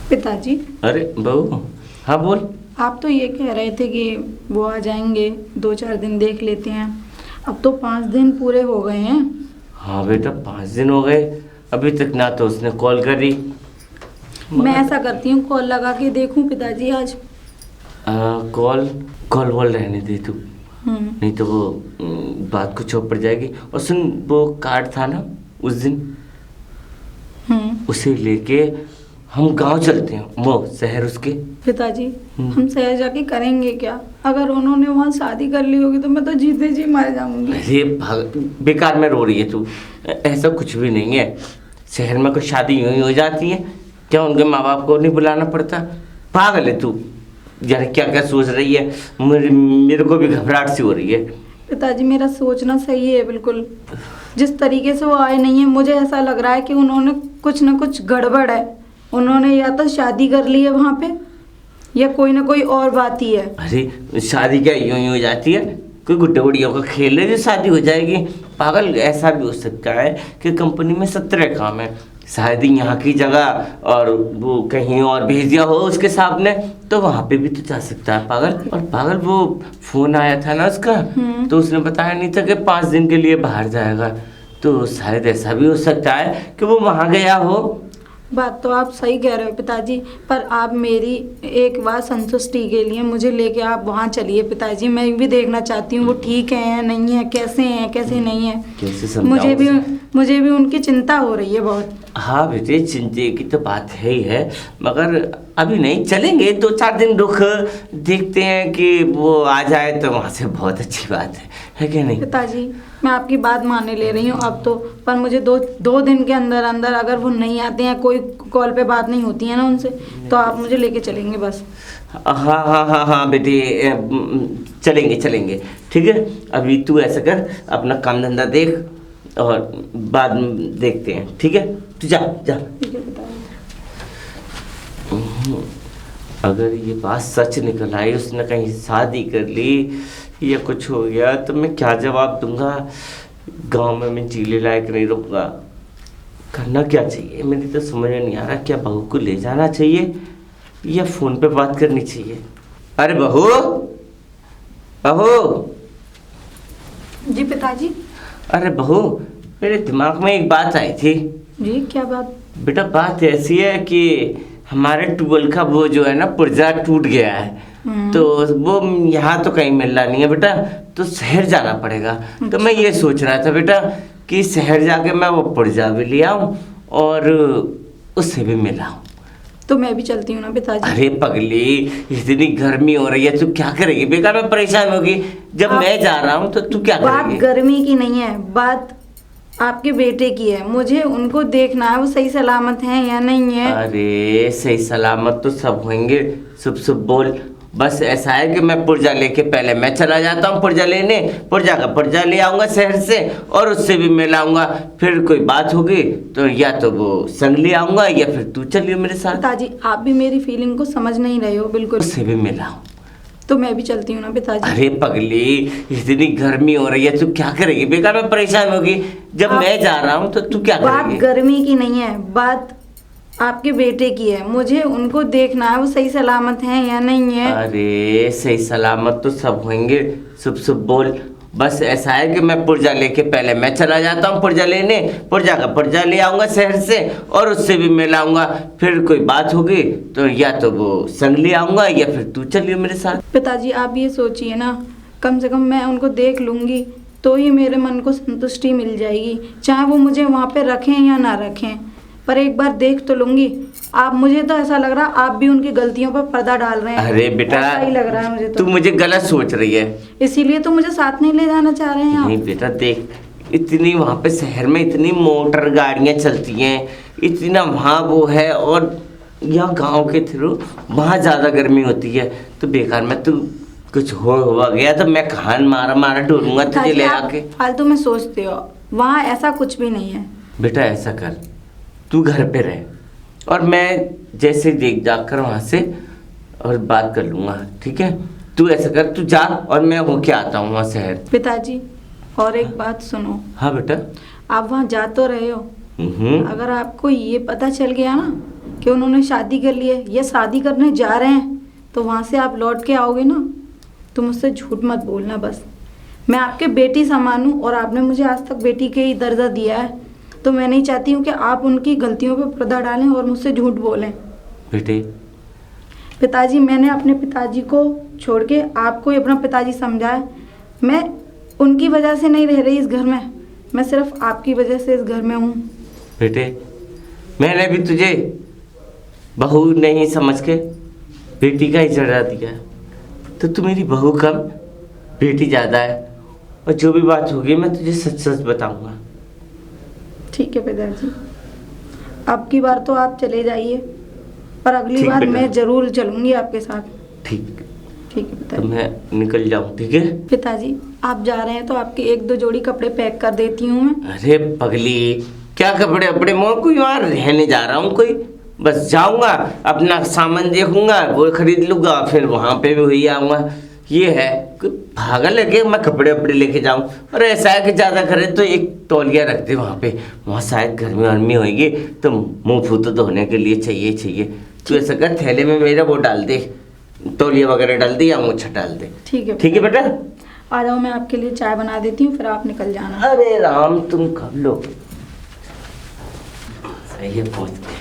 पिताजी। अरे बहू, हाँ बोल। आप तो ये कह रहे थे कि वो आ जाएंगे, 2-4 दिन देख लेते हैं। अब तो 5 दिन पूरे हो गए हैं। हाँ बेटा, 5 दिन हो गए, अभी तक ना तो उसने कॉल करी। मैं ऐसा करती हूँ, कॉल लगा के देखूं पिताजी आज। कॉल कॉल वॉल रहने दे तू, हम्म। नहीं तो वो बात कुछ और पड़ जाएगी। और सुन, वो कार्ड था ना उस दिन, उसे लेके हम गांव चलते हैं, वो शहर उसके। पिताजी, हम शहर जाके करेंगे क्या? अगर उन्होंने वहाँ शादी कर ली होगी तो मैं तो जीते जी मर जाऊंगी। अरे बेकार में रो रही है तू, ऐसा कुछ भी नहीं है। शहर में कुछ शादी यूं ही हो जाती है क्या? उनके माँ बाप को नहीं बुलाना पड़ता? पागल है तू यार, क्या क्या सोच रही है। मेरे को भी घबराहट सी हो रही है। पिताजी, मेरा सोचना सही है बिल्कुल। जिस तरीके से वो आए नहीं है, मुझे ऐसा लग रहा है कि उन्होंने कुछ ना कुछ गड़बड़ है। उन्होंने या तो शादी कर ली है वहाँ पे, या कोई ना कोई और बात ही है। अरे शादी क्या यूं ही हो जाती है? कोई गुड्डे गुड़ियों का खेल है जो शादी हो जाएगी? पागल, ऐसा भी हो सकता है कि कंपनी में 17 काम है, शायद ही यहाँ की जगह और वो कहीं और भेज दिया हो उसके साहब ने, तो वहाँ पे भी तो जा सकता है पागल। और पागल, वो फोन आया था ना उसका, तो उसने बताया नहीं था कि 5 दिन के लिए बाहर जाएगा, तो शायद ऐसा भी हो सकता है कि वो वहाँ गया हो। बात तो आप सही कह रहे हो पिताजी, पर आप मेरी एक बार संतुष्टि के लिए मुझे लेके आप वहाँ चलिए पिताजी। मैं भी देखना चाहती हूँ वो ठीक है या नहीं है, कैसे हैं कैसे नहीं है। कैसे समझाऊं? मुझे भी उनकी चिंता हो रही है बहुत। हाँ बेटे, चिंता की तो बात है ही है, मगर अभी नहीं, चलेंगे 2-4 दिन रुक, देखते हैं कि वो आ जाए तो वहाँ से बहुत अच्छी बात है कि नहीं? पिताजी, मैं आपकी बात मानने ले रही हूँ अब तो, पर मुझे दो दिन के अंदर अंदर अगर वो नहीं आते हैं, कोई कॉल पे बात नहीं होती है ना उनसे, तो आप मुझे लेके चलेंगे बस। हाँ हाँ हाँ हाँ बेटे, चलेंगे चलेंगे, ठीक है। अभी तू ऐसा कर, अपना काम धंधा देख और बाद में देखते हैं, ठीक है? तू जा जा। ठीक है पिताजी। अगर ये बात सच निकल आई, उसने कहीं शादी कर ली या कुछ हो गया, तो मैं क्या जवाब दूंगा? गांव में मैं जीने लायक नहीं रहूँगा। करना क्या चाहिए मेरी तो समझ में नहीं आ रहा। क्या बहू को ले जाना चाहिए या फोन पे बात करनी चाहिए? अरे बहू, बहू। जी पिताजी। अरे बहू, मेरे दिमाग में एक बात आई थी। जी, क्या बात? बेटा, बात ऐसी है कि हमारे ट्यूबवेल का वो जो है ना, पुर्जा टूट गया है, तो वो यहाँ तो कहीं मिल रहा नहीं है बेटा, तो शहर जाना पड़ेगा। तो मैं ये सोच रहा था बेटा कि शहर जाके मैं वो पुर्जा भी ले आऊँ और उससे भी मिलाऊं। तो मैं भी चलती हूँ ना पिताजी। अरे पगली, इतनी गर्मी हो रही है, तू क्या करेगी? बेकार में परेशान होगी। जब मैं जा रहा हूँ तो तू क्या करेगी? बात गर्मी की नहीं है, बात आपके बेटे की है। मुझे उनको देखना है वो सही सलामत हैं या नहीं है। अरे सही सलामत तो सब होंगे, शुभ शुभ बोल। बस ऐसा है कि मैं पुर्जा लेके पहले मैं चला जाता हूँ पुर्जा लेने, पुर्जा का पुर्जा ले आऊँगा शहर से और उससे भी मिल आऊँगा। फिर कोई बात होगी तो या तो वो संग ले आऊँगा या फिर तू चलिए मेरे साथ। पिताजी, आप भी मेरी फीलिंग को समझ नहीं रहे हो बिल्कुल। उससे भी मिल आऊँ। तो मैं भी चलती हूँ ना पिताजी। अरे पगली, इतनी गर्मी हो रही है, तू क्या करेगी? बेकार में परेशान होगी। जब मैं जा रहा हूँ तो तू क्या बात करेगी? गर्मी की नहीं है, बात आपके बेटे की है। मुझे उनको देखना है वो सही सलामत हैं या नहीं है। अरे सही सलामत तो सब होंगे, शुभ शुभ बोल। बस ऐसा है कि मैं पुर्जा लेके पहले मैं चला जाता हूँ पुर्जा लेने, पुर्जा का पुर्जा ले आऊँगा शहर से और उससे भी मिल आऊँगा। फिर कोई बात होगी तो या तो वो संग ले आऊँगा या फिर तू चलिए मेरे साथ। पिताजी, आप ये सोचिए ना, कम से कम मैं उनको देख लूँगी तो ही मेरे मन को संतुष्टि मिल जाएगी, चाहे वो मुझे वहाँ पे रखें या ना रखें, पर एक बार देख तो लूँगी। आप, मुझे तो ऐसा लग रहा है आप भी उनकी गलतियों पर पर्दा डाल रहे हैं। अरे बेटा, ऐसा ही लग रहा है मुझे तो। तू मुझे गलत सोच रही है, इसीलिए तो मुझे साथ नहीं ले जाना चाह रहे हैं आप। नहीं बेटा देख, इतनी वहाँ पे शहर में इतनी मोटर गाड़ियाँ चलती हैं, इतना वहाँ वो है, और यहाँ गांव के थ्रू वहाँ ज़्यादा गर्मी होती है, तो बेकार में तू कुछ हो गया तो मैं कहाँ मारा मारा ढूंढूंगा तुझे ले आके। फालतू में सोचते हो, वहाँ ऐसा कुछ भी नहीं है। बेटा ऐसा कर, तू घर पे रह और मैं जैसे देख जाकर वहाँ से और बात कर लूँगा, ठीक है? तू ऐसा कर, तू जा और मैं होके आता हूँ वहाँ शहर। पिताजी, और एक बात सुनो। हाँ बेटा। आप वहाँ जा तो रहे हो, अगर आपको ये पता चल गया ना कि उन्होंने शादी कर ली है या शादी करने जा रहे हैं, तो वहाँ से आप लौट के आओगे ना, तो मुझसे झूठ मत बोलना बस। मैं आपके बेटी समान हूँ और आपने मुझे आज तक बेटी के ही दर्जा दिया है, तो मैं नहीं चाहती हूँ कि आप उनकी गलतियों पे पर्दा डालें और मुझसे झूठ बोलें। बेटे पिताजी, मैंने अपने पिताजी को छोड़ के आपको ही अपना पिताजी समझा है। मैं उनकी वजह से नहीं रह रही इस घर में, मैं सिर्फ आपकी वजह से इस घर में हूँ। बेटे मैंने भी तुझे बहू नहीं समझ के बेटी का ही जरा दिया, तो तू मेरी बहू कम बेटी ज़्यादा है, और जो भी बात होगी मैं तुझे सच सच बताऊंगा। ठीक है पिताजी, अब की बार तो आप चले जाइए, पर अगली ठीक बार बेटा। मैं जरूर चलूंगी आपके साथ। ठीक, ठीक है तो पिताजी। मैं निकल जाऊँ, ठीक है? पिताजी आप जा रहे हैं तो आपके 1-2 जोड़ी कपड़े पैक कर देती हूँ मैं। अरे पगली, क्या कपड़े अपने मोह कोई वहाँ रहने जा रहा हूँ कोई, बस जाऊंगा अपना सामान देखूंगा वो खरीद लूंगा, फिर वहाँ पे भी वही आऊँगा। ये है कोई पागल है कि मैं कपड़े वपड़े लेके जाऊँ? और ऐसा है कि ज़्यादा करे तो एक तौलिया रख दे वहाँ पे, वहाँ शायद गर्मी वर्मी होगी तो मुँह फूँ तो धोने के लिए चाहिए। तू ऐसा कर, थैले में मेरा वो डाल दे, तौलिया वगैरह डाल दे या मुच्छा डाल दे। ठीक है बेटा, आ जाओ, मैं आपके लिए चाय बना देती हूँ, फिर आप निकल जाना। अरे राम तुम कब लो, सही है पहुँच गए।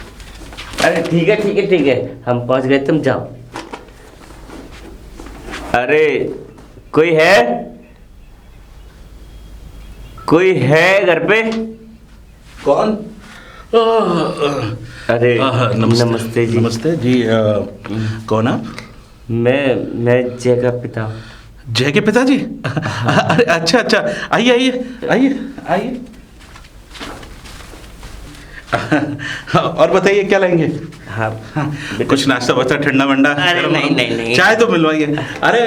अरे ठीक है हम पहुँच गए, तुम जाओ। अरे कोई है घर पे? कौन? अरे नमस्ते जी। नमस्ते जी, कौन आप? मैं जय का पिता हूँ। जय के पिताजी? अरे अच्छा, आइए। और बताइए क्या लेंगे? हाँ कुछ नाश्ता वास्ता ठंडा वंडा? अरे नहीं। चाय तो मिलवाइए। अरे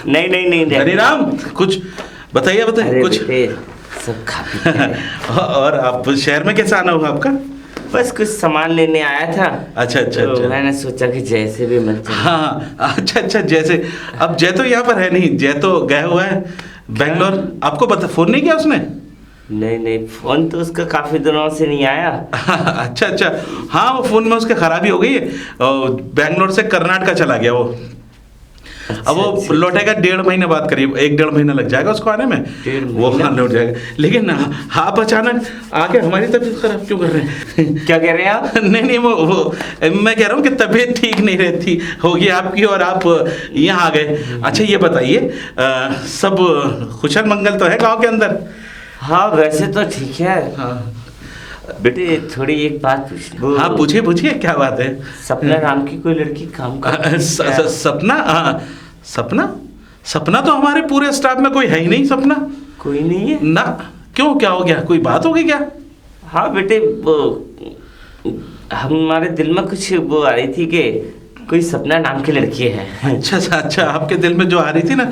नहीं हरी राम, कुछ बताइए अरे कुछ। बेटे, सब खा पी के आए। और आप शहर में कैसे आना हुआ आपका? बस कुछ सामान लेने आया था। अच्छा। तो मैंने सोचा कि जैसे भी मत चलो। हाँ, अच्छा, जैसे अब जय तो यहाँ पर है नहीं, जय तो गया हुआ है बेंगलोर। आपको पता, फोन नहीं किया उसने? नहीं, फोन तो उसका काफी दिनों से नहीं आया। अच्छा, हाँ वो फोन में उसके खराबी हो गई है, बेंगलोर से कर्नाटक चला गया वो। अब वो लौटेगा 1.5 महीने बाद, करीब 1-1.5 महीना लग जाएगा उसको आने में, वो वहाँ लौट जाएगा। लेकिन आप अचानक आके हमारी तबीयत खराब क्यों कर रहे हैं? क्या कह रहे हैं आप? नहीं, वो मैं कह रहा हूँ कि तबीयत ठीक नहीं रहती होगी आपकी और आप यहाँ आ गए। अच्छा ये बताइए, सब कुशल मंगल तो है गाँव के अंदर? हाँ वैसे तो ठीक है। हाँ बेटे थोड़ी एक बात पूछनी। हाँ पूछिए, क्या बात है? सपना नाम की कोई लड़की काम कर सपना? सपना तो हमारे पूरे स्टाफ में कोई है ही नहीं। सपना कोई नहीं है ना? क्यों, क्या हो गया? कोई बात हो गई क्या? हाँ बेटे, वो हमारे दिल में कुछ वो आ रही थी कि कोई सपना नाम की लड़की है। अच्छा, आपके दिल में जो आ रही थी ना,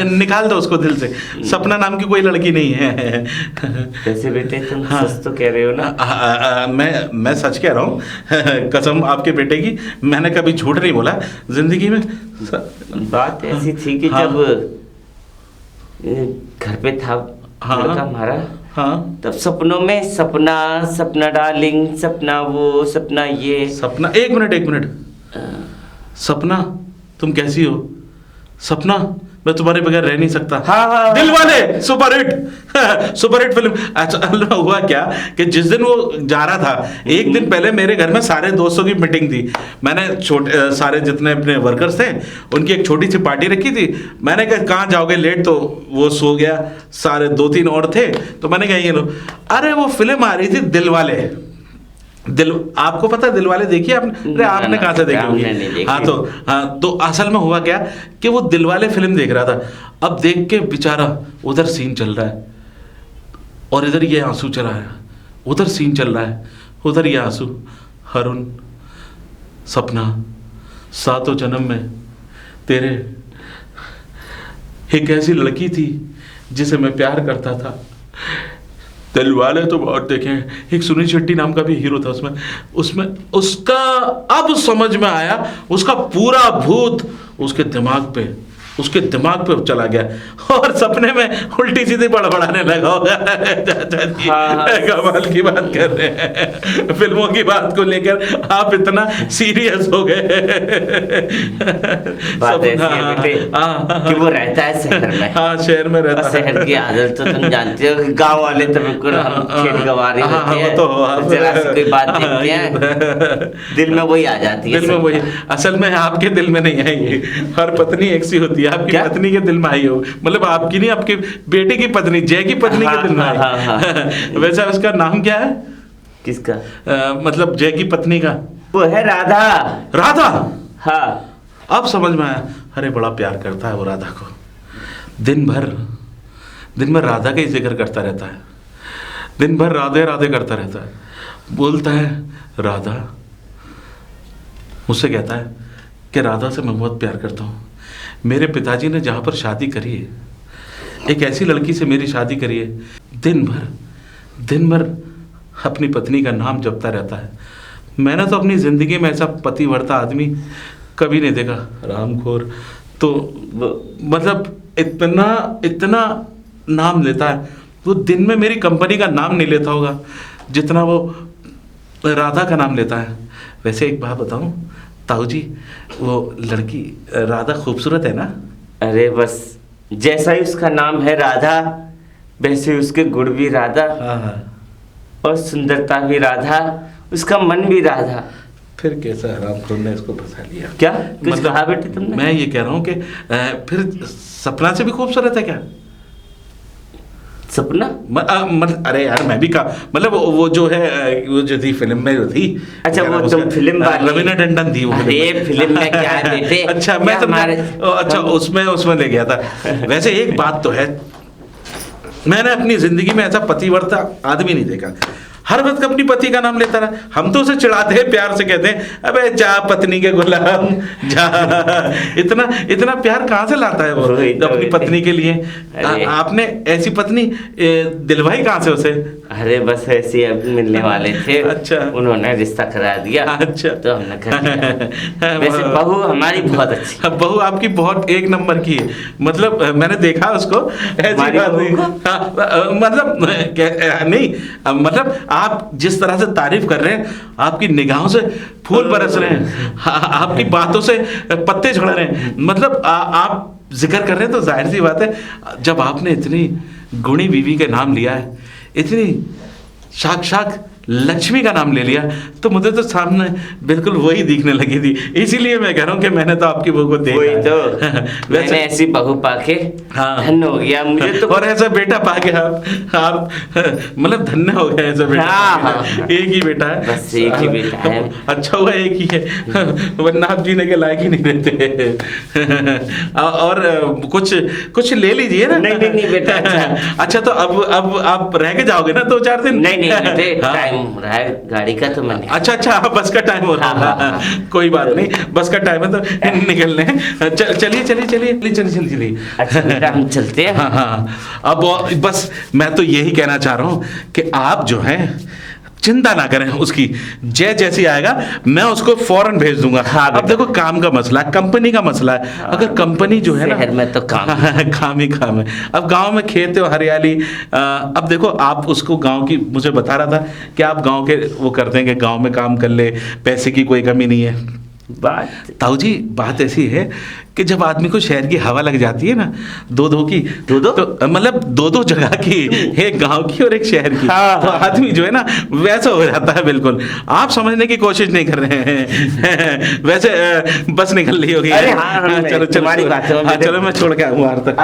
निकाल दो उसको दिल से। सपना नाम की कोई लड़की नहीं है। वैसे बेटे तुम सच तो कह रहे हो ना? मैं सच कह रहा हूँ, कसम आपके बेटे की, मैंने कभी झूठ नहीं बोला जिंदगी में। बात ऐसी थी कि जब घर पे था लड़का हमारा, हाँ तब सपनों में सपना डार्लिंग, सपना वो, सपना ये। सपना, एक मिनट। सपना तुम कैसी हो? सपना मैं तुम्हारे बगैर रह नहीं सकता। हाँ। दिल वाले सुपरहिट फिल्म। अच्छा हुआ क्या कि जिस दिन वो जा रहा था, एक दिन पहले मेरे घर में सारे दोस्तों की मीटिंग थी। मैंने सारे जितने अपने वर्कर्स थे उनकी एक छोटी सी पार्टी रखी थी। मैंने कहा कहाँ जाओगे लेट, तो वो सो गया। सारे 2-3 और थे, तो मैंने कहा ये लो। अरे वो फिल्म आ रही थी दिल वाले। आपको पता है दिल वाले देखिए आपने? अरे आपने कहाँ से देखी होगी? हाँ तो असल में हुआ क्या कि वो दिल वाले फिल्म देख रहा था। अब देख के बेचारा, उधर सीन चल रहा है और इधर ये आंसू चला है, उधर सीन चल रहा है, उधर ये आंसू। हरुण, सपना, सातों जन्म में तेरे एक ऐसी लड़की थी जिसे मैं प्यार करता था। दिल वाले तो बहुत देखे हैं, एक सुनील शेट्टी नाम का भी हीरो था उसमें उसका अब समझ में आया, उसका पूरा भूत उसके दिमाग पे उसके दिमाग पे चला गया और सपने में उल्टी सीधी बड़बड़ाने लगा होगा। चाचा जी कमाल की बात कर रहे हैं, फिल्मों की बात को लेकर आप इतना सीरियस हो गए। बात ऐसी है बेटे कि वो रहता है शहर में। हाँ, शहर में रहता है। शहर की आदत तो तुम जानते हो कि गांव वाले तो बिल्कुल हम खेत गंवारी होते हैं, तो जरा सी कोई बात देखते हैं दिल में वही आ जाती है। दिल में वही, असल में आपके दिल में नहीं आई, हर पत्नी एक सी होती है। आपकी पत्नी के दिल में आई हो, मतलब आपकी नहीं, आपके बेटे की पत्नी, जय की पत्नी के दिल में आई। वैसे उसका नाम क्या है? किसका? मतलब जय की पत्नी का? वो है राधा। राधा? हाँ, अब समझ में आया। अरे बड़ा प्यार करता है वो राधा को, दिन भर राधा का ही जिक्र करता रहता है, दिन भर राधे राधे करता रहता है। बोलता है राधा, मुझसे कहता है कि राधा से मैं बहुत प्यार करता हूँ। मेरे पिताजी ने जहाँ पर शादी करी है, एक ऐसी लड़की से मेरी शादी करी है, दिन भर अपनी पत्नी का नाम जपता रहता है। मैंने तो अपनी ज़िंदगी में ऐसा पतिव्रता आदमी कभी नहीं देखा, रामखोर। तो मतलब इतना नाम लेता है वो, दिन में मेरी कंपनी का नाम नहीं लेता होगा जितना वो राधा का नाम लेता है। वैसे एक बात बताऊं ताऊ जी, वो लड़की राधा खूबसूरत है ना? अरे बस जैसा ही उसका नाम है राधा, वैसे ही उसके गुण भी राधा। हाँ। और सुंदरता भी राधा, उसका मन भी राधा। फिर कैसा रामखोर ने इसको फंसा लिया? क्या कुछ कहा बेटे तुमने? मैं ये कह रहा हूँ कि फिर सपना से भी खूबसूरत है क्या? सपना? मतलब अरे यार मैं भी कहा, मतलब वो जो है, वो जो थी फिल्म में जो थी। अच्छा, वो तुम फिल्म वाली? रवीना टंडन थी वो। अरे फिल्म में क्या है बेटे? अच्छा, मैं अच्छा उसमें ले गया था। वैसे एक बात तो है, मैंने अपनी जिंदगी में ऐसा पतिव्रता आदमी नहीं देखा। हर वक्त अपनी पति का नाम लेता रहा। हम तो उसे चिढ़ाते हैं, प्यार से कहते हैं अबे जा पत्नी के गुलाम जा। इतना प्यार कहाँ से लाता है वो अपनी पत्नी के लिए? आपने ऐसी पत्नी दिलवाई कहाँ से उसे? अरे बस ऐसे अब मिलने वाले थे। अच्छा, उन्होंने रिश्ता करा दिया। अच्छा, तो हमने कर दिया। वैसे बहू हमारी बहुत अच्छी। बहू आपकी बहुत एक नंबर की है। मतलब मैंने देखा उसको, ऐसी बात नहीं, मतलब नहीं, मतलब आप जिस तरह से तारीफ कर रहे हैं, आपकी निगाहों से फूल बरस रहे हैं, आपकी बातों से पत्ते झड़ रहे हैं। मतलब आप जिक्र कर रहे हैं तो जाहिर सी बात है, जब आपने इतनी गुणी बीवी के नाम लिया है, इतनी साक्षात लक्ष्मी का नाम ले लिया, तो मुझे तो सामने बिल्कुल वही दिखने लगी थी। इसीलिए मैं कह रहा हूँ कि मैंने तो आपकी बहू को देखा। वही तो मैंने ऐसी बहू पाके धन्य हो गया मुझे तो। और ऐसा बेटा पाके आप मतलब धन्य हो गए। ऐसा बेटा हाँ। एक ही बेटा है, बस एक ही बेटा है। अच्छा हुआ एक ही है, वरना आप जीने के लायक ही नहीं रहते। और कुछ ले लीजिए ना। नहीं बेटा। अच्छा, तो अब आप रह के जाओगे ना 2-4 दिन? नहीं, रहा है गाड़ी का, तो मैं अच्छा, बस का टाइम हो रहा है। कोई बात नहीं, बस का टाइम है तो निकलने। चलिए। अच्छा बेटा, हम चलते हैं। हाँ। अब बस मैं तो यही कहना चाह रहा हूँ कि आप जो है चिंता ना करें उसकी। जय जैसी आएगा मैं उसको फौरन भेज दूंगा। हाँ, अब देखो काम का मसला है, कंपनी का मसला है। अगर कंपनी जो है ना, शहर में तो काम ही है। अब गांव में खेत है, हरियाली। अब देखो आप उसको गांव की, मुझे बता रहा था कि आप गांव के वो करते हैं कि गांव में काम कर ले, पैसे की कोई कमी नहीं है। ताऊ जी बात ऐसी है कि जब आदमी को शहर की हवा लग जाती है ना, दो तो मतलब दो जगह की, एक गांव की और एक शहर की, तो आदमी जो है ना वैसा हो जाता है बिल्कुल। आप समझने की कोशिश नहीं कर रहे हैं। वैसे बस निकल रही होगी। चलो मैं छोड़ के आऊँ तक।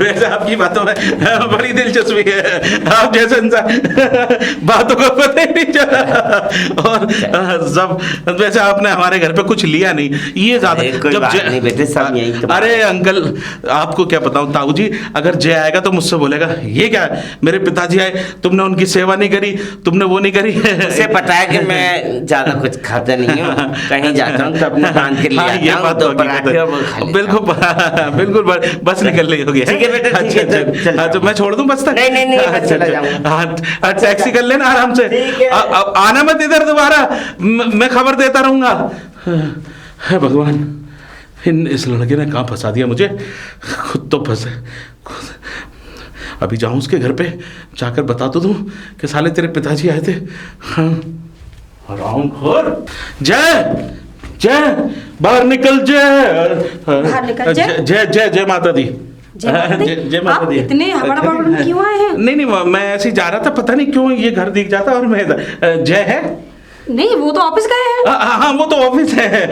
वैसे आपकी बातों में बड़ी दिलचस्पी है, आप जैसे इंसान बातों को पता ही नहीं चला। और जब वैसे आपने हमारे घर पे कुछ लिया नहीं, ये नहीं बेटे, सब यही तो। अरे अंकल आपको क्या बताऊं ताऊ जी, अगर जय आएगा तो मुझसे बोलेगा ये क्या है, मेरे पिताजी आए, तुमने उनकी सेवा नहीं करी, तुमने वो नहीं करी। उसे पता है कि मैं ज्यादा कुछ खाता नहीं हूँ, कहीं जाता हूँ तो अपने कान के लिए ये बात तो बिल्कुल बस निकल रही होगी। ठीक है बेटा, ठीक है, तो मैं छोड़ दूं बस तक? नहीं, चला जाऊंगा। टैक्सी कर लेना आराम से, आना मत इधर दोबारा, मैं खबर देता रहूंगा। हे भगवान, इस लड़के ने कहाँ फंसा दिया मुझे, खुद तो फंसे। अभी जाऊँ उसके घर पे, जाकर बता तो दूँ कि साले तेरे पिताजी आए थे। हाँ हरामखोर। जय जय, बाहर निकल जय, बाहर निकल जय। जय जय जय माता दी। जय माता दी। इतने हबड़ में क्यों आए हैं? नहीं मैं ऐसे ही जा रहा था, पता नहीं क्यों ये घर दिख जाता और मैं जय है। नहीं, वो तो ऑफिस गए हैं। हाँ वो तो ऑफिस है।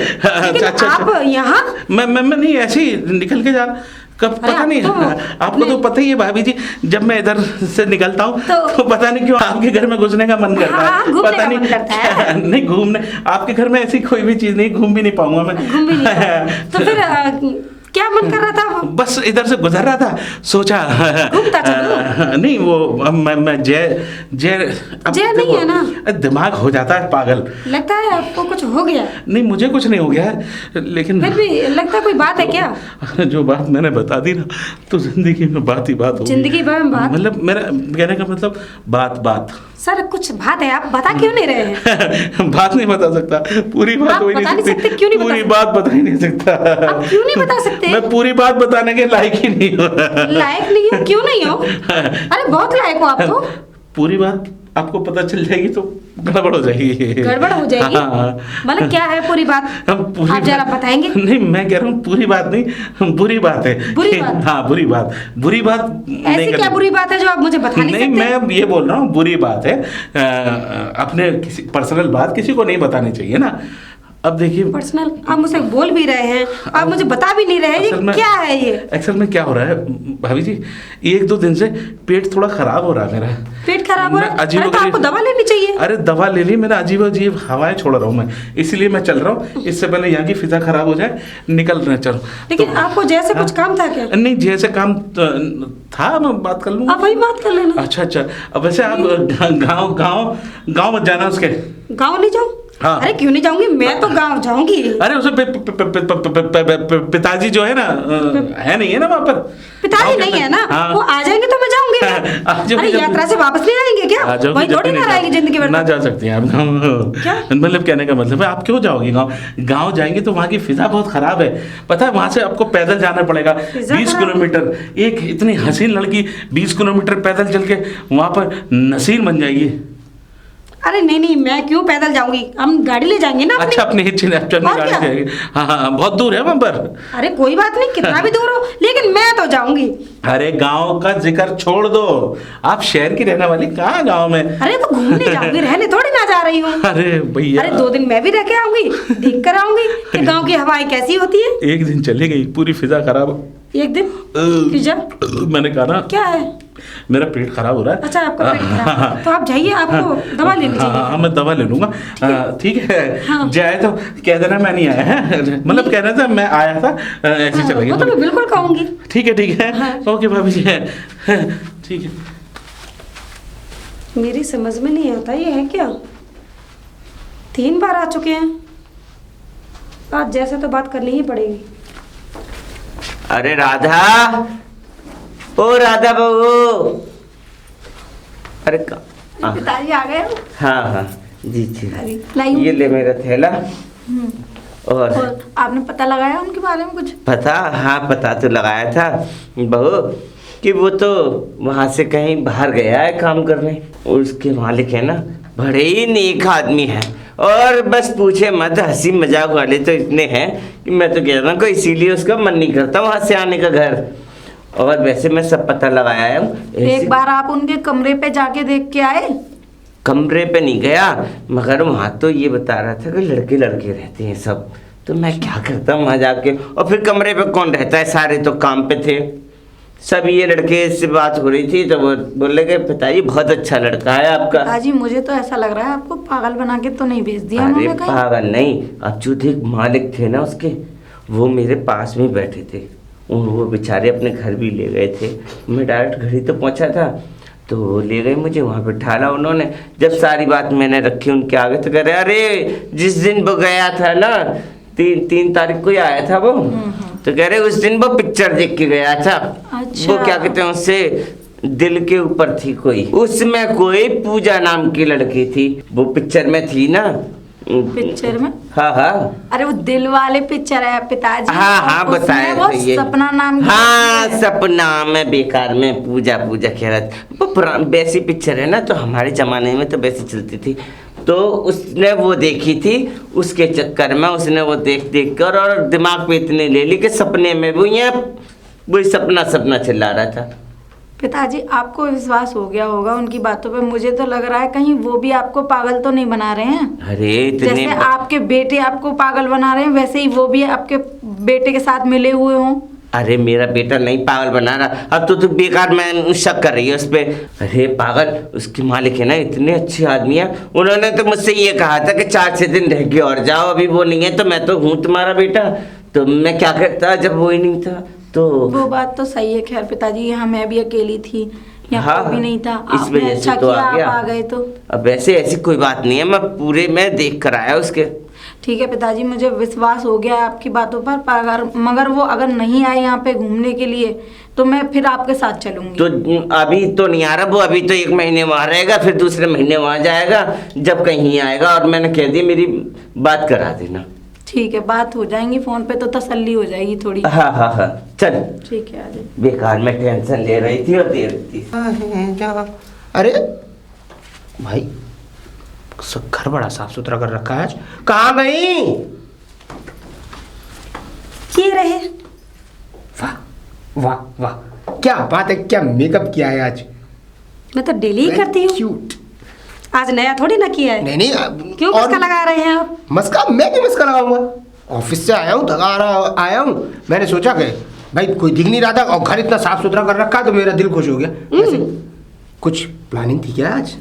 अच्छा आप यहाँ? मैं नहीं ऐसे ही निकल के जा रहा, कब पता नहीं। आपको तो पता ही है भाभी जी, जब मैं इधर से निकलता हूँ तो पता नहीं क्यों आपके घर में घुसने का मन करता है। पता नहीं करता है। नहीं घूमने आपके घर में ऐसी कोई भी चीज नहीं, घूम भी नहीं पाऊंगा मैं। घूम भी नहीं तो फिर क्या मन कर रहा था? बस इधर से गुजर रहा था, सोचा घूमता चलो। नहीं वो मैं जय नहीं है ना, दिमाग हो जाता है पागल। लगता है आपको कुछ हो गया। नहीं मुझे कुछ नहीं हो गया है, लेकिन फिर भी लगता है कोई बात है क्या? जो बात मैंने बता दी ना, तो जिंदगी में बात ही बात हो। जिंदगी में बात मतलब मेरा कहने का मतलब बात सर, कुछ बात है, आप बता क्यों नहीं रहे हैं? बात नहीं बता सकता, पूरी बात हो ही नहीं सकती। क्यों नहीं पूरी बात बता ही नहीं सकता। आप क्यों नहीं बता सकते? मैं पूरी बात बताने के लायक ही नहीं हूँ। लायक नहीं हो? क्यों नहीं हो? अरे बहुत लायक हो आप तो। पूरी बात आपको पता चल जाएगी तो गड़बड़ हो जाएगी। गड़बड़ हो जाएगी? मतलब क्या है पूरी बात? आप जरा बताएंगे? नहीं, मैं कह रहा हूँ पूरी बात नहीं, बुरी बात है। बुरी बात? हाँ बुरी बात। ऐसी क्या बुरी बात है जो आप मुझे बता नहीं सकते? मैं ये बोल रहा हूँ बुरी बात है, अपने किसी पर्सनल बात किसी को नहीं बतानी चाहिए ना। अब देखिए पर्सनल आप मुझसे बोल भी रहे हैं, आप मुझे बता भी नहीं रहे हैं, ये क्या है ये? एक्चुअल में क्या हो रहा है भाभी जी, 1-2 दिन से पेट थोड़ा खराब हो रहा है मेरा। पेट खराब हो रहा है? तो आपको दवा लेनी चाहिए। अरे दवा ले ली मैंने, अजीब हवाएं छोड़ रहा हूँ मैं, इसीलिए मैं चल रहा हूँ। इससे पहले यहाँ की फिजा खराब हो जाए, निकल रहे चलो। लेकिन आपको जैसे कुछ काम था क्या? नहीं जैसे काम था, मैं बात कर लूँगा। आप वही बात कर लेना। अच्छा। अब वैसे आप गाँव मत जाना उसके। गाँव नहीं जाऊँ? हाँ। अरे क्यों नहीं जाऊंगी, मैं तो गांव जाऊंगी। अरे उसे पिताजी जो है ना, है नहीं है ना वहाँ पर? पिताजी नहीं है ना? हाँ। वो आ जाएंगे तो मैं जाऊंगी। अरे यात्रा से वापस नहीं आएंगे क्या? वही थोड़ी ना रहेगी जिंदगी भर। ना जा सकती हैं आप क्या? मतलब कहने का मतलब है आप क्यों जाओगी गाँव जाएंगे तो वहाँ की फिजा बहुत खराब है, पता है। वहाँ से आपको पैदल जाना पड़ेगा 20 किलोमीटर। एक इतनी हसीन लड़की 20 किलोमीटर पैदल चल के वहाँ पर नसीर बन जाएगी। अरे नहीं, मैं क्यों पैदल जाऊंगी, हम गाड़ी ले जाएंगे ना। अच्छा अपनी गाड़ी जाएगी। हाँ बहुत दूर है वहाँ पर। अरे कोई बात नहीं, कितना भी दूर हो, लेकिन मैं तो जाऊंगी। अरे गांव का जिक्र छोड़ दो, आप शहर की रहने वाली, कहाँ गांव में? अरे तो घूमने जाऊंगी, रहने थोड़ी ना जा रही हूँ। अरे भैया, अरे 2 दिन मैं भी रह के आऊंगी, देख कर आऊंगी कि गाँव की हवाएं कैसी होती है। एक दिन चली गई, पूरी फिजा खराब। एक दिन फिजा? मैंने कहा ना, क्या है? मेरा पेट खराब हो रहा है। अच्छा आपका पेट खराब है, तो आप जाइए, आपको दवा लेनी चाहिए। हाँ मैं दवा ले लूंगा, ठीक है। जाए तो कह देना मैं नहीं आया है, मतलब कहना था मैं आया था, ऐसे चलेंगे। वो तो मैं बिल्कुल कहूंगी। ठीक है। ओके भाभी जी, ठीक है। मेरी समझ में नहीं आता ये है क्या, 3 बार आ चुके हैं, आज जैसे तो बात करनी ही पड़ेगी। अरे राधा, ओ राधा बहू, अरे पिताजी आ गए? हाँ जी लाइए। ये ले मेरा थैला। और आपने पता लगाया उनके बारे में कुछ? पता तो लगाया था बहू कि वो तो वहाँ से कहीं बाहर गया है काम करने, और उसके मालिक है ना बड़े ही नेक आदमी है, और बस पूछे मत, हंसी मजाक वाले तो इतने हैं कि मैं तो कह रहा हूँ इसीलिए उसका मन नहीं करता वहाँ से आने का घर। और वैसे मैं सब पता लगाया हूँ। एक बार आप उनके कमरे पे जाके देख के आए? कमरे पे नहीं गया, मगर वहाँ तो ये बता रहा था कि लड़के रहते हैं सब, तो मैं क्या करता वहाँ जाके। और फिर कमरे पे कौन रहता है, सारे तो काम पे थे सब। ये लड़के से बात हो रही थी तो वो बोले कि पिताजी बहुत अच्छा लड़का है आपका। पिताजी मुझे तो ऐसा लग रहा है आपको पागल बना के तो नहीं भेज दिया? अरे पागल नहीं, अब जो थे मालिक थे ना उसके, वो मेरे पास में बैठे थे, वो बेचारे अपने घर भी ले गए थे। मैं डायरेक्ट घर ही तो पहुंचा था, तो वो ले गए मुझे, वहाँ पे ढाला उन्होंने। जब सारी बात मैंने रखी उनके आगे तो कह रहे अरे जिस दिन वो गया था ना, 3 तारीख को ही आया था वो, तो कह रहे उस दिन वो पिक्चर देख के गया था। अच्छा। वो क्या कहते हैं उससे, दिल के ऊपर थी कोई, उसमें कोई पूजा नाम की लड़की थी, वो पिक्चर में थी ना, पिक्चर में? हाँ हाँ। अरे वो दिल वाले पिक्चर है पिताजी। हाँ हाँ उसमें बताया वो था ये। सपना नाम की हाँ है। सपना में बेकार में पूजा पूजा कह रहा था। वो वैसी पिक्चर है ना, तो हमारे जमाने में तो वैसी चलती थी। तो उसने वो देखी थी, उसके चक्कर में उसने वो देख देख कर और दिमाग पे इतने ले ली कि सपने में वो ये वही सपना सपना चिल्ला रहा था। पिताजी आपको विश्वास हो गया होगा उनकी बातों पे। मुझे तो लग रहा है कहीं वो भी आपको पागल तो नहीं बना रहे हैं। अरे इतने जैसे आपके बेटे आपको पागल बना रहे हैं वैसे ही वो भी आपके बेटे के साथ मिले हुए हों। अरे मेरा बेटा नहीं पागल बना रहा। अब तो तू बेकार में शक कर रही है उस पर। अरे पागल, उसके मालिक है ना इतने अच्छे आदमी है, उन्होंने तो मुझसे ये कहा था कि 4-6 दिन रह के और जाओ। अभी वो नहीं है तो मैं तो हूँ तुम्हारा बेटा, तो मैं क्या करता जब वो ही नहीं था। तो वो बात तो सही है। खैर पिताजी यहाँ मैं भी अकेली थी, यहाँ हाँ, कोई भी नहीं था। इस आपने वजह से अच्छा तो किया आ आप गया। आ गए तो। अब वैसे ऐसी कोई बात नहीं है, मैं देख कर आया उसके। ठीक है पिताजी, मुझे विश्वास हो गया है आपकी बातों पर। मगर वो अगर नहीं आए यहाँ पे घूमने के लिए तो मैं फिर आपके साथ चलूंगी। तो अभी तो नहीं आ रहा वो, अभी तो 1 महीने वहाँ रहेगा, फिर दूसरे महीने वहाँ जाएगा जब कहीं आएगा। और मैंने कह दिया मेरी बात करा देना। ठीक है, बात हो जाएंगी फोन पे तो तसल्ली हो जाएगी थोड़ी। हाँ हाँ हाँ चल। ठीक है आजा। बेकार में टेंशन ले रही थी और दे रही थी। अरे भाई घर बड़ा साफ सुथरा कर रखा है आज। कहाँ गई? ये रहे। वाह वाह वाह, क्या बात है, क्या मेकअप किया है आज। मैं तो डेली ही करती हूँ, क्यूट। आज नया थोड़ी ना किया है। नहीं नहीं क्यों मस्का लगा रहे हैं आप? मस्का? मैं क्यों मस्का लगाऊंगा? ऑफिस से आया हूँ, थका रहा आया हूँ। मैंने सोचा कि भाई कोई दिख नहीं रहा था और घर इतना साफ सुथरा कर रखा है तो मेरा दिल खुश हो गया। वैसे कुछ प्लानिंग थी क्या आज?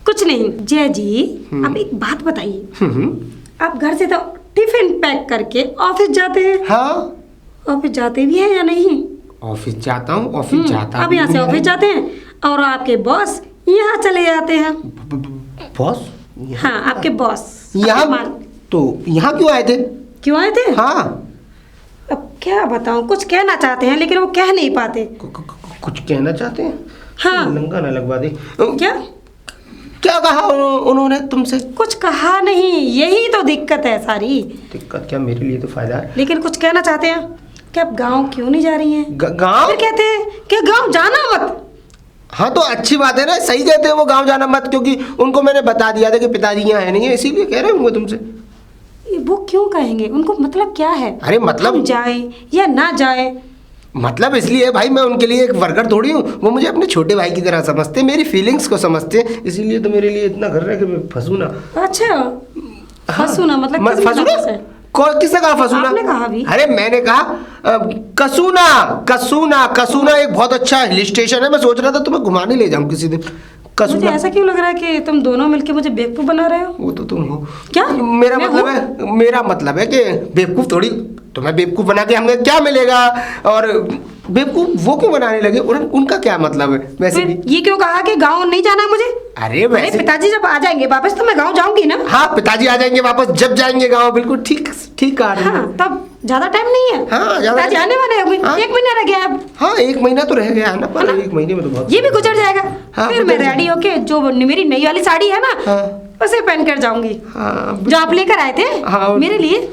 कुछ नहीं जय जी, आप एक बात बताइए। आप घर से तो टिफिन पैक करके ऑफिस जाते हैं। हाँ ऑफिस जाते भी हैं या नहीं? ऑफिस जाता हूँ, ऑफिस जाता आप यहाँ से ऑफिस जाते हैं और आपके बॉस यहाँ चले जाते हैं। बॉस? हाँ आपके बॉस यहाँ? तो यहाँ क्यों आए थे? क्यों आए थे? हाँ अब क्या बताऊँ, कुछ कहना चाहते हैं लेकिन वो कह नहीं पाते। कुछ कहना चाहते हैं? हाँ। नंगा ना लगवा दे। क्या क्या कहा उन्होंने तुमसे? कुछ कहा नहीं, यही तो दिक्कत है सारी। दिक्कत क्या, मेरे लिए तो फायदा है। लेकिन कुछ कहना चाहते हैं कि आप गांव क्यों नहीं जा रही हैं? गांव? फिर कहते हैं कि गांव जाना मत। हाँ तो अच्छी बात है ना, सही कहते हैं वो, गांव जाना मत। क्योंकि उनको मैंने बता दिया था कि पिताजी यहाँ है नहीं है, इसीलिए कह रहे होंगे तुमसे। वो क्यों कहेंगे? उनको मतलब क्या है? अरे मतलब? हम जाए या ना जाए? मतलब इसलिए भाई, मैं उनके लिए एक वर्कर थोड़ी हूँ। वो मुझे अपने छोटे भाई की तरह समझते, मेरी फीलिंग्स को समझते, इसीलिए तो मेरे लिए इतना कर रहा है कि मैं फंसूँ ना। अच्छा फंसू ना मतलब मैं किस फंसू मतलब से? ना? किसने कहा फंसूना? आपने कहा भी। अरे मैंने कहा कसूना। कसूना, कसूना एक बहुत अच्छा हिल स्टेशन है। मैं सोच रहा था तुम्हें घुमाने ले जाऊं किसी दिन। मुझे कसूना। ऐसा क्यों लग रहा है कि तुम दोनों मिलके मुझे बेवकूफ बना रहे हो? वो तो तुम हो। क्या? मेरा मैं मतलब है, मेरा मतलब है कि बेवकूफ थोड़ी, तुम्हें बेवकूफ बना के हमें क्या मिलेगा? और बेवकूफ वो क्यों बनाने लगे? उनका क्या मतलब है वैसे फिर भी? ये क्यों कहा कि गांव नहीं जाना मुझे? अरे अरे वैसे पिताजी जब आ जाएंगे वापस तो मैं गांव जाऊंगी ना। हाँ पिताजी आ जाएंगे वापस, जब जाएंगे गाँव। बिल्कुल ठीक ठीक कहा रही हो। हाँ तब ज्यादा टाइम नहीं है। हाँ, ज्यादा पिताजी आने वाले हैं, हाँ। 1 महीना रह गया है अब। हाँ 1 महीना तो रह गया है ना, पर 1 महीने में तो बहुत। ये भी गुजर जाएगा। हाँ, फिर मैं गुजर रेडी होके जो मेरी नई वाली साड़ी है ना, हाँ। उसे पहन कर जाऊंगी। हाँ जो आप लेकर आए थे हाँ। मेरे लिए,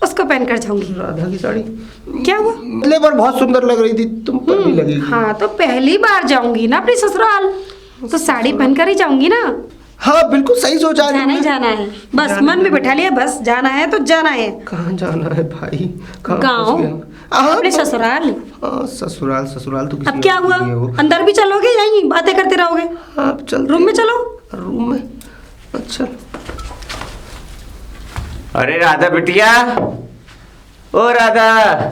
उसको पहन कर जाऊंगी। राधा की साड़ी क्या हुआ? मतलब पर बहुत सुंदर लग रही थी, तुम पर भी लगेगी। हाँ तो पहली बार जाऊंगी ना अपनी ससुराल, तो साड़ी पहन कर ही जाऊंगी ना। हाँ बिल्कुल सही सोचा है जाना ही तुमने। जाना है, बस मन में बैठा लिया, बस जाना है तो जाना है। कहाँ जाना है भाई? कहाँ गाँव, फंस गया? हाँ, अपने ससुराल। हाँ ससुराल, ससुराल तो किसी अब क्या और हुआ? की है वो। अंदर भी चलोगे यहीं बातें करते रहोगे? हाँ अब चल रूम में चलो। रूम में? अच्छा अरे राधा बिटिया, ओ राधा।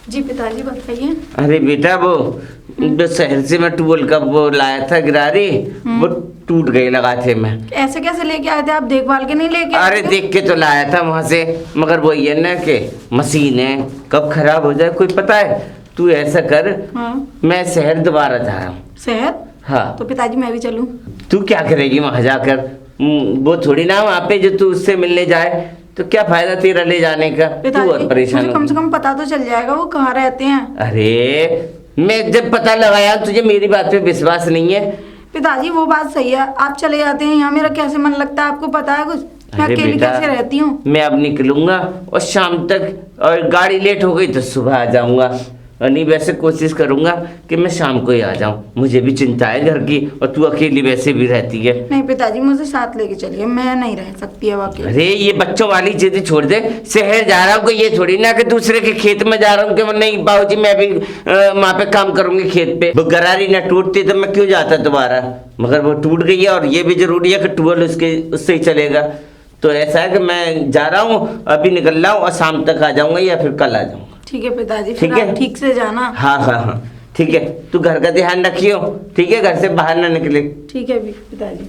जी पिताजी बताइए। अरे बेटा वो शहर से मैं टूल का वो लाया था गिरारी, वो टूट गई लगाते में। ऐसे कैसे लेके आए थे आप? देखभाल के नहीं लेके आए अरे थे? देख के तो लाया था वहां से, मगर वो ये ना कि मशीन है, कब खराब हो जाए कोई पता है। तू ऐसा कर, हाँ। मैं शहर दोबारा जा रहा हूँ। शहर? हाँ। तो पिताजी मैं भी चलूं? तू क्या करेगी वहां जाकर? वो थोड़ी ना वहाँ पे जो तू उससे मिलने जाए, तो क्या फायदा तेरा ले जाने का? तू पिताजी और परेशान मुझे कम से कम पता तो चल जाएगा वो कहाँ रहते हैं। अरे मैं जब पता लगाया, तुझे मेरी बात पे विश्वास नहीं है? पिताजी वो बात सही है, आप चले जाते हैं यहाँ, मेरा कैसे मन लगता है आपको पता है कुछ? मैं अरे अकेली बेटा, कैसे रहती हूँ? मैं अब निकलूंगा और शाम तक, और गाड़ी लेट हो गई तो सुबह आ जाऊंगा। और नहीं, वैसे कोशिश करूंगा कि मैं शाम को ही आ जाऊं। मुझे भी चिंता है घर की, और तू अकेली वैसे भी रहती है। नहीं पिताजी, मुझे साथ लेके चलिए, मैं नहीं रह सकती अब अकेले। अरे ये बच्चों वाली चीजें छोड़ दे। शहर जा रहा हूँ कोई ये थोड़ी ना कि दूसरे के खेत में जा रहा हूँ कि नहीं बाबूजी मैं भी वहाँ पे काम करूंगी खेत पे। वो गरारी ना टूटती तो मैं क्यों जाता दोबारा, मगर वो टूट गई है, और ये भी जरूरी है कि ट्यूबवेल उससे ही चलेगा। तो ऐसा है कि मैं जा रहा हूँ, अभी निकल रहा हूँ, और शाम तक आ जाऊंगा या फिर कल आ जाऊंगा। ठीक है पिताजी, ठीक फिर है? आप ठीक से जाना। हाँ हाँ हाँ ठीक है, तू घर का ध्यान रखियो, ठीक है, घर से बाहर ना निकले। ठीक है पिताजी।